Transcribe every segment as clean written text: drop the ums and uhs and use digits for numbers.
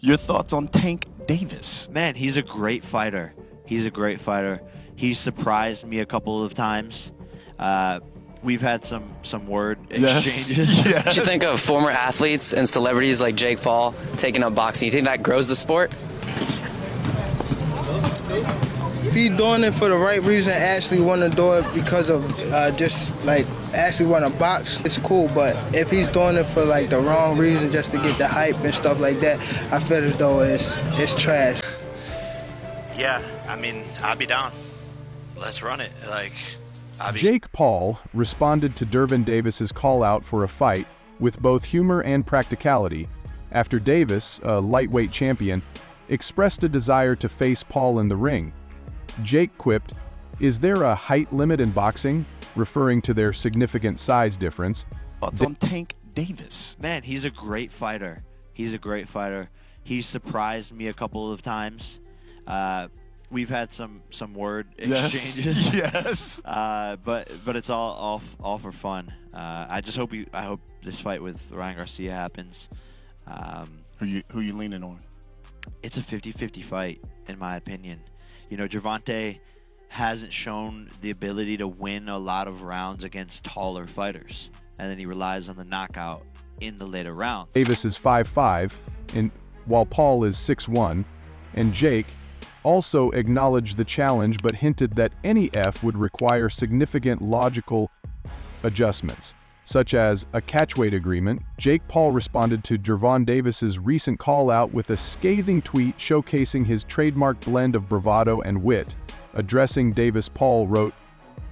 Your thoughts on Tank Davis? Man, he's a great fighter. He's a great fighter. He's surprised me a couple of times. We've had some word exchanges. Yes. What you think of former athletes and celebrities like Jake Paul taking up boxing? You think that grows the sport? If he's doing it for the right reason, actually want to do it because of just like actually want to box, it's cool. But if he's doing it for like the wrong reason, just to get the hype and stuff like that, I feel as though it's trash. Yeah, I mean, I'd be down. Let's run it. Jake Paul responded to Gervonta Davis's call out for a fight with both humor and practicality after Davis, a lightweight champion, expressed a desire to face Paul in the ring. Jake quipped, "Is there a height limit in boxing?" referring to their significant size difference. Thoughts on Tank Davis? Man, he's a great fighter. He's a great fighter. He's surprised me a couple of times. We've had some word exchanges. Yes. But it's all for fun. I hope this fight with Ryan Garcia happens. Who you leaning on? It's a 50-50 fight, in my opinion. You know, Gervonta hasn't shown the ability to win a lot of rounds against taller fighters, and then he relies on the knockout in the later rounds. Davis is 5'5", while Paul is 6'1", and Jake also acknowledged the challenge but hinted that any F would require significant logical adjustments, such as a catchweight agreement. Jake Paul responded to Gervonta Davis's recent call-out with a scathing tweet showcasing his trademark blend of bravado and wit. Addressing Davis, Paul wrote,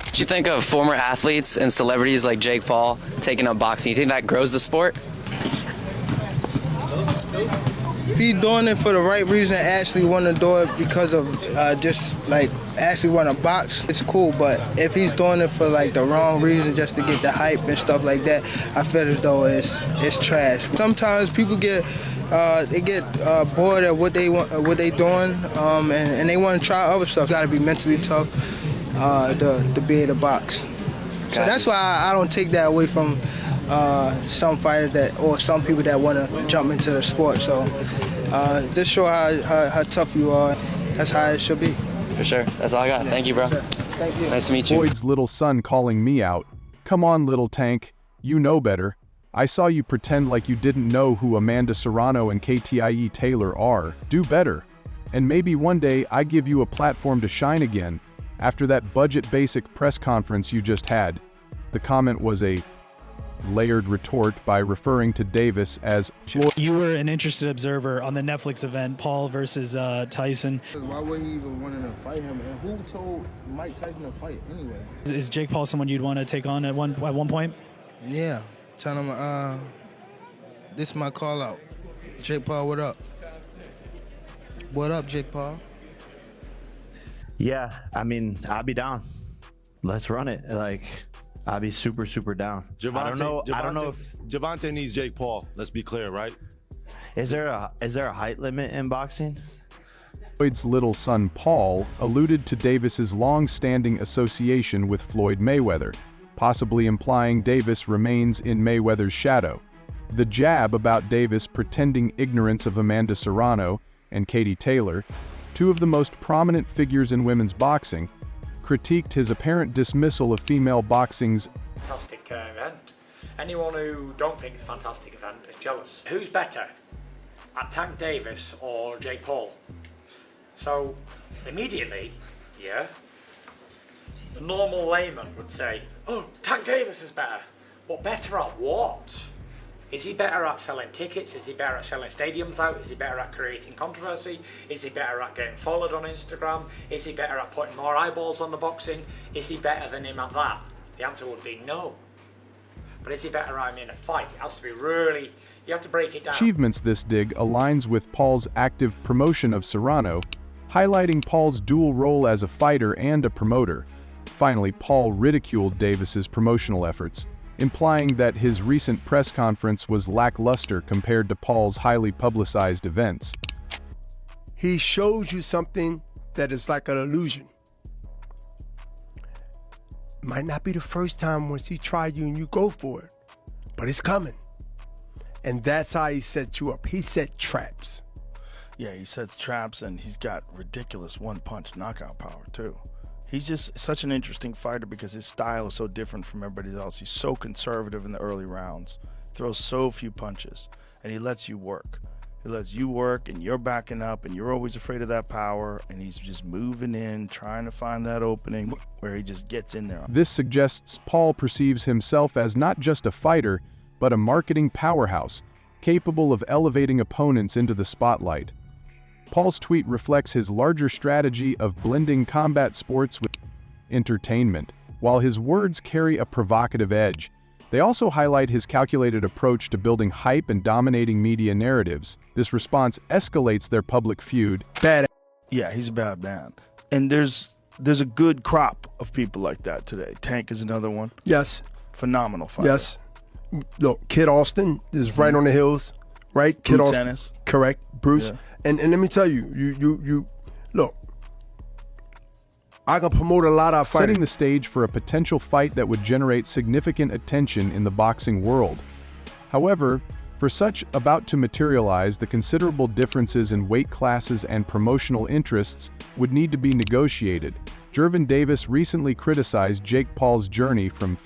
What you think of former athletes and celebrities like Jake Paul taking up boxing? You think that grows the sport? If he's doing it for the right reason, actually want to do it because of just like actually want to box, it's cool. But if he's doing it for like the wrong reason, just to get the hype and stuff like that, I feel as though it's trash. Sometimes people get bored at what they doing, and they want to try other stuff. Got to be mentally tough to be able to box. So that's why I don't take that away from some fighters or some people that want to jump into the sport. So just show how tough you are. That's how it should be. For sure. That's all I got. Thank you, bro. Thank you. Nice to meet you. Floyd's little son calling me out. "Come on, little Tank. You know better. I saw you pretend like you didn't know who Amanda Serrano and KTIE Taylor are. Do better. And maybe one day I give you a platform to shine again after that budget basic press conference you just had." The comment was a layered retort by referring to Davis as Floyd. You were an interested observer on the Netflix event, Paul versus Tyson. Why would he even want to fight him? And who told Mike Tyson to fight anyway? Is Jake Paul someone you'd want to take on at one point? Yeah. Tell him, this is my call out. Jake Paul, what up? What up, Jake Paul? Yeah, I mean, I'd be down. Let's run it. I'd be super down. I don't know if Gervonta needs Jake Paul. Let's be clear, right? Is there a height limit in boxing? Floyd's little son Paul alluded to Davis's long-standing association with Floyd Mayweather, possibly implying Davis remains in Mayweather's shadow. The jab about Davis pretending ignorance of Amanda Serrano and Katie Taylor, two of the most prominent figures in women's boxing, critiqued his apparent dismissal of female boxing's fantastic event. Anyone who don't think it's a fantastic event is jealous. Who's better, at Tank Davis or Jake Paul? So immediately, yeah, the normal layman would say, oh, Tank Davis is better. But better at what? Is he better at selling tickets? Is he better at selling stadiums out? Is he better at creating controversy? Is he better at getting followed on Instagram? Is he better at putting more eyeballs on the boxing? Is he better than him at that? The answer would be no. But is he better at him in a fight? It has to be really, you have to break it down. Achievements. This dig aligns with Paul's active promotion of Serrano, highlighting Paul's dual role as a fighter and a promoter. Finally, Paul ridiculed Davis's promotional efforts, implying that his recent press conference was lackluster compared to Paul's highly publicized events. He shows you something that is like an illusion. Might not be the first time once he tried you and you go for it, but it's coming. And that's how he set you up. He set traps. Yeah, he sets traps, and he's got ridiculous one-punch knockout power, too. He's just such an interesting fighter because his style is so different from everybody else. He's so conservative in the early rounds, throws so few punches, and he lets you work. He lets you work, and you're backing up, and you're always afraid of that power, and he's just moving in, trying to find that opening where he just gets in there. This suggests Paul perceives himself as not just a fighter, but a marketing powerhouse, capable of elevating opponents into the spotlight. Paul's tweet reflects his larger strategy of blending combat sports with entertainment. While his words carry a provocative edge, they also highlight his calculated approach to building hype and dominating media narratives. This response escalates their public feud. Bad. Yeah, he's a bad man. And there's a good crop of people like that today. Tank is another one. Yes. Phenomenal fighter. Yes. Look, Kid Austin is right on the hills, right? Kid Bruce Austin. Ennis. Correct. Bruce. Yeah. And let me tell you, you look, I can promote a lot of fighting. Setting the stage for a potential fight that would generate significant attention in the boxing world. However, for such about to materialize, the considerable differences in weight classes and promotional interests would need to be negotiated. Gervonta Davis recently criticized Jake Paul's journey from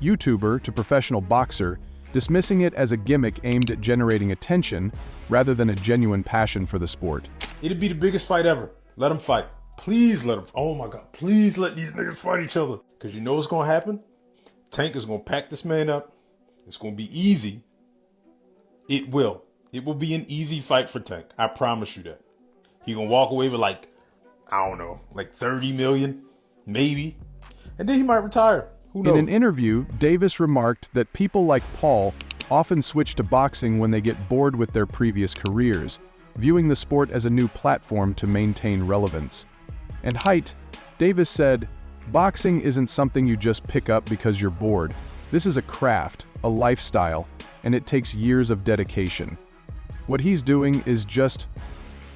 YouTuber to professional boxer, dismissing it as a gimmick aimed at generating attention rather than a genuine passion for the sport. It'd be the biggest fight ever. Let them fight. Please let them. Oh my God. Please let these niggas fight each other. Because you know what's going to happen? Tank is going to pack this man up. It's going to be easy. It will. It will be an easy fight for Tank. I promise you that. He going to walk away with like, I don't know, like 30 million, maybe. And then he might retire. Who knows? In an interview, Davis remarked that people like Paul often switch to boxing when they get bored with their previous careers, viewing the sport as a new platform to maintain relevance. And height, Davis said, "Boxing isn't something you just pick up because you're bored. This is a craft, a lifestyle, and it takes years of dedication. What he's doing is just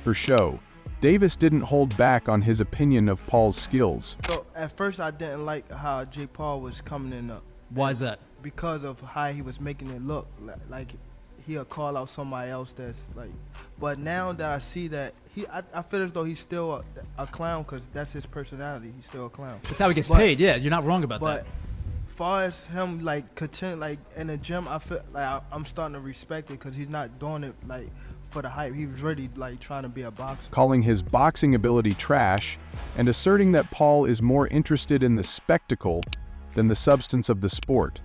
for show." Davis didn't hold back on his opinion of Paul's skills. So at first I didn't like how Jake Paul was coming in up. Why is that? Because of how he was making it look like he'll call out somebody else that's like. But now that I see that I feel as though he's still a clown because that's his personality. He's still a clown. That's how he gets paid. Yeah, you're not wrong about that. But far as him like in the gym, I feel like I'm starting to respect it because he's not doing it like for the hype. He was really like trying to be a boxer. Calling his boxing ability trash and asserting that Paul is more interested in the spectacle than the substance of the sport.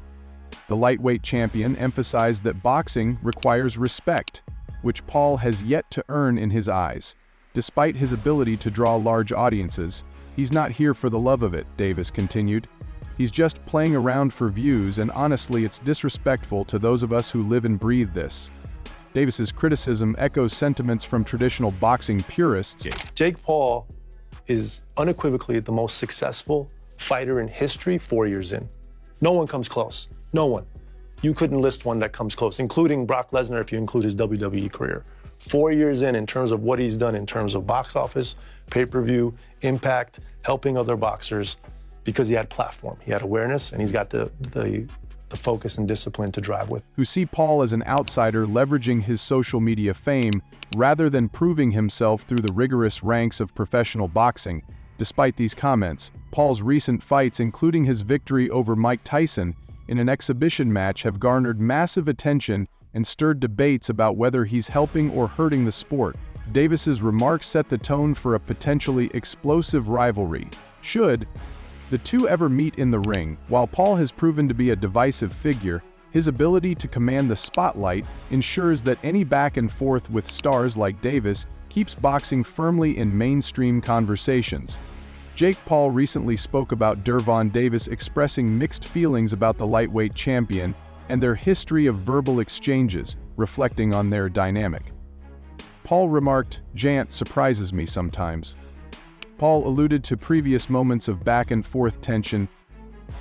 The lightweight champion emphasized that boxing requires respect, which Paul has yet to earn in his eyes. Despite his ability to draw large audiences, he's not here for the love of it, Davis continued. He's just playing around for views, and honestly, it's disrespectful to those of us who live and breathe this. Davis's criticism echoes sentiments from traditional boxing purists. Jake Paul is unequivocally the most successful fighter in history 4 years in. No one comes close. No one. You couldn't list one that comes close, including Brock Lesnar if you include his WWE career. 4 years in terms of what he's done in terms of box office, pay-per-view, impact, helping other boxers, because he had platform, he had awareness, and he's got the focus and discipline to drive with. Who see Paul as an outsider leveraging his social media fame rather than proving himself through the rigorous ranks of professional boxing. Despite these comments, Paul's recent fights, including his victory over Mike Tyson in an exhibition match, have garnered massive attention and stirred debates about whether he's helping or hurting the sport. Davis's remarks set the tone for a potentially explosive rivalry. Should the two ever meet in the ring, while Paul has proven to be a divisive figure, his ability to command the spotlight ensures that any back and forth with stars like Davis keeps boxing firmly in mainstream conversations. Jake Paul recently spoke about Gervonta Davis expressing mixed feelings about the lightweight champion and their history of verbal exchanges, reflecting on their dynamic. Paul remarked, "Jant surprises me sometimes." Paul alluded to previous moments of back-and-forth tension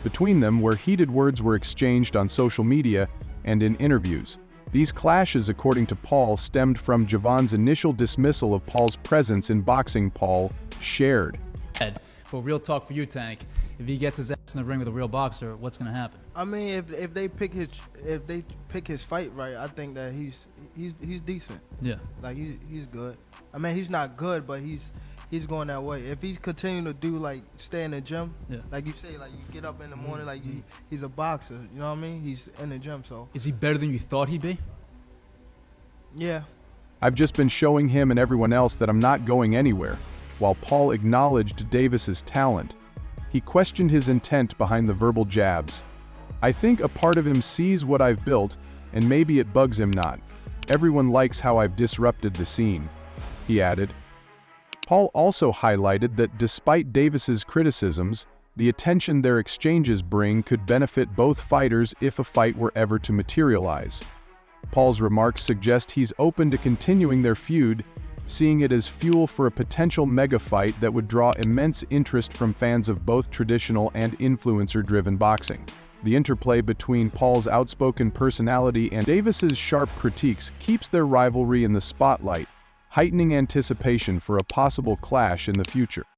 between them where heated words were exchanged on social media and in interviews. These clashes, according to Paul, stemmed from Gervonta's initial dismissal of Paul's presence in boxing. Paul shared. But real talk for you, Tank, if he gets his ass in the ring with a real boxer, what's going to happen? I mean, if they pick his fight right, I think that he's decent. Yeah. Like he's good. I mean, he's not good, but he's going that way. If he's continuing to do like stay in the gym, like you say, like you get up in the morning, like he's a boxer. You know what I mean? He's in the gym, so. Is he better than you thought he'd be? Yeah. I've just been showing him and everyone else that I'm not going anywhere. While Paul acknowledged Davis's talent, he questioned his intent behind the verbal jabs. I think a part of him sees what I've built, and maybe it bugs him not. Everyone likes how I've disrupted the scene, he added. Paul also highlighted that despite Davis's criticisms, the attention their exchanges bring could benefit both fighters if a fight were ever to materialize. Paul's remarks suggest he's open to continuing their feud, seeing it as fuel for a potential mega fight that would draw immense interest from fans of both traditional and influencer-driven boxing. The interplay between Paul's outspoken personality and Davis's sharp critiques keeps their rivalry in the spotlight, heightening anticipation for a possible clash in the future.